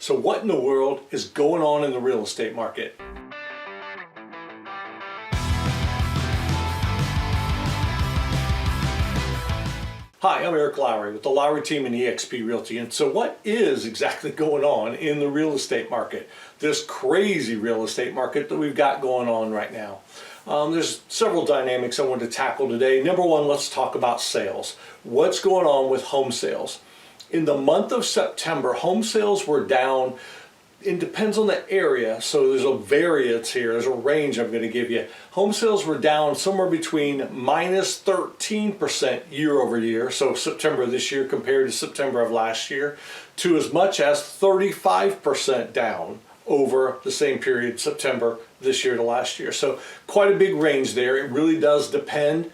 So what in the world is going on in the real estate market? Hi, I'm Eric Lowry with the Lowry Team and eXp Realty. And so what is exactly going on in the real estate market? This crazy real estate market that we've got going on right now. There's several dynamics I want to tackle today. Number one, let's talk about sales. What's going on with home sales? In the month of September, home sales were down. It depends on the area, so there's a variance here, there's a range I'm going to give you. Home sales were down somewhere between minus 13% year over year, so September this year compared to September of last year, to as much as 35% down over the same period, September this year to last year. So quite a big range there. It really does depend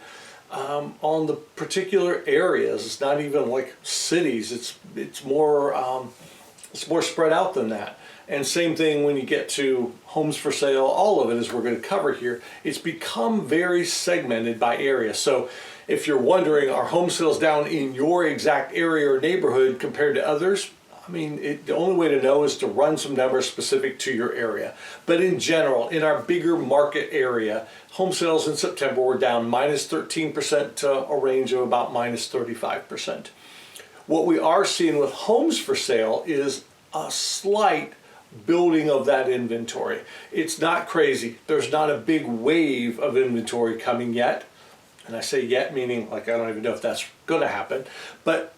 on the particular areas. It's not even like cities, it's more spread out than that. And same thing when you get to homes for sale, all of it, as we're going to cover here, it's become very segmented by area. So if you're wondering, are home sales down in your exact area or neighborhood compared to others? I mean, the only way to know is to run some numbers specific to your area. But in general, in our bigger market area, home sales in September were down minus 13% to a range of about minus 35%. What we are seeing with homes for sale is a slight building of that inventory. It's not crazy. There's not a big wave of inventory coming yet. And I say yet, meaning like I don't even know if that's going to happen. But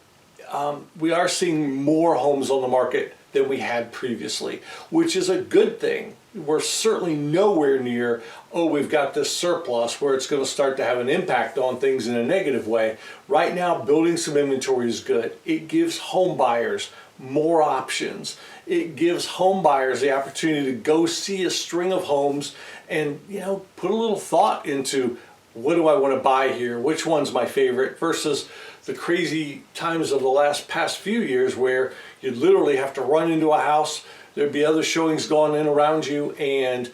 we are seeing more homes on the market than we had previously, which is a good thing. We're certainly nowhere near, oh, we've got this surplus where it's going to start to have an impact on things in a negative way. Right now, building some inventory is good. It gives home buyers more options. It gives home buyers the opportunity to go see a string of homes and, put a little thought into, what do I want to buy here? Which one's my favorite? Versus the crazy times of the past few years where you literally have to run into a house, there'd be other showings going in around you, and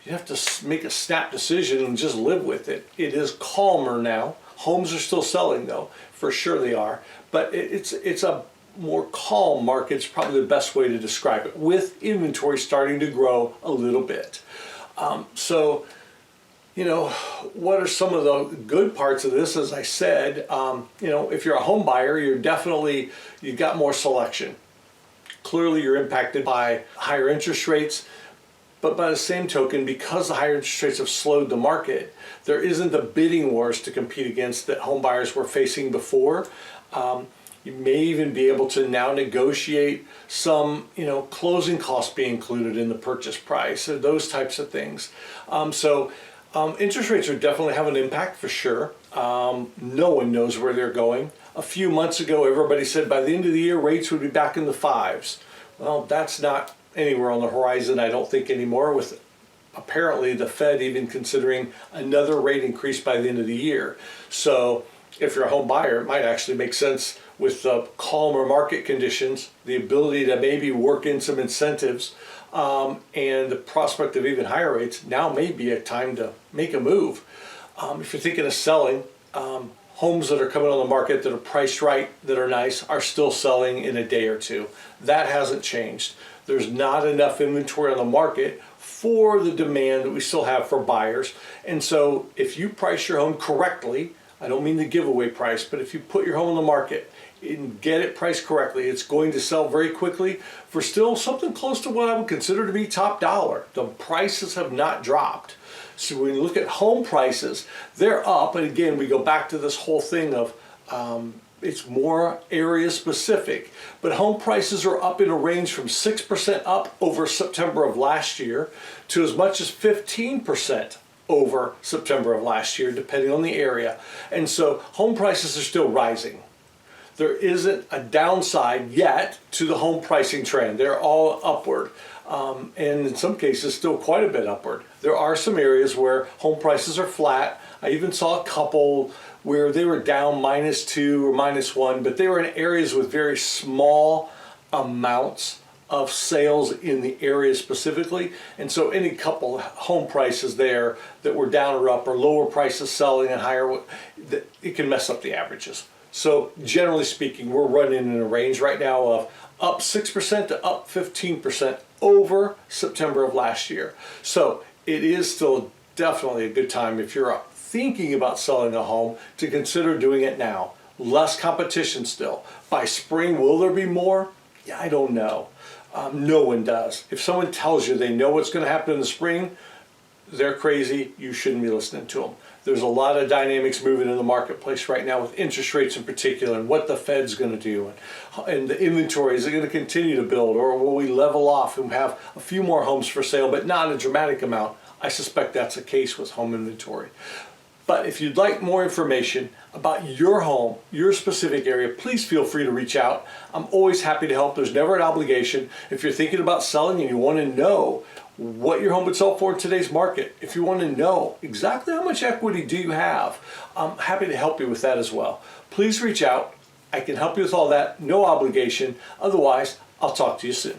you have to make a snap decision and just live with it. It is calmer now. Homes are still selling though, for sure they are, but it's a more calm market. It's probably the best way to describe it, with inventory starting to grow a little bit. What are some of the good parts of this? As I said, if you're a home buyer, you've got more selection. Clearly you're impacted by higher interest rates, but by the same token, because the higher interest rates have slowed the market, there isn't the bidding wars to compete against that home buyers were facing before. You may even be able to now negotiate some, closing costs be included in the purchase price, or those types of things. Interest rates are definitely have an impact for sure. No one knows where they're going. A few months ago, everybody said by the end of the year, rates would be back in the fives. Well, that's not anywhere on the horizon, I don't think, anymore, with apparently the Fed even considering another rate increase by the end of the year. So if you're a home buyer, it might actually make sense with the calmer market conditions, the ability to maybe work in some incentives, and the prospect of even higher rates. Now may be a time to make a move. If you're thinking of selling, homes that are coming on the market that are priced right, that are nice, are still selling in a day or two. That hasn't changed. There's not enough inventory on the market for the demand that we still have for buyers. And so if you price your home correctly, I don't mean the giveaway price, but if you put your home on the market and get it priced correctly, it's going to sell very quickly for still something close to what I would consider to be top dollar. The prices have not dropped. So when you look at home prices, they're up. And again, we go back to this whole thing of it's more area specific. But home prices are up in a range from 6% up over September of last year to as much as 15% over September of last year, depending on the area. And so home prices are still rising. There isn't a downside yet to the home pricing trend. They're all upward, and in some cases still quite a bit upward. There are some areas where home prices are flat. I even saw a couple where they were down -2 or -1, but they were in areas with very small amounts of sales in the area specifically. And so any couple home prices there that were down or up, or lower prices selling and higher, it can mess up the averages. So generally speaking, we're running in a range right now of up 6% to up 15% over September of last year. So it is still definitely a good time if you're thinking about selling a home to consider doing it now. Less competition still. By spring, will there be more? Yeah, I don't know. No one does. If someone tells you they know what's going to happen in the spring, they're crazy. You shouldn't be listening to them. There's a lot of dynamics moving in the marketplace right now with interest rates in particular and what the Fed's going to do and the inventory. Is it going to continue to build, or will we level off and have a few more homes for sale but not a dramatic amount? I suspect that's the case with home inventory. But if you'd like more information about your home, your specific area, please feel free to reach out. I'm always happy to help. There's never an obligation. If you're thinking about selling and you want to know what your home would sell for in today's market, if you want to know exactly how much equity do you have, I'm happy to help you with that as well. Please reach out. I can help you with all that, no obligation. Otherwise, I'll talk to you soon.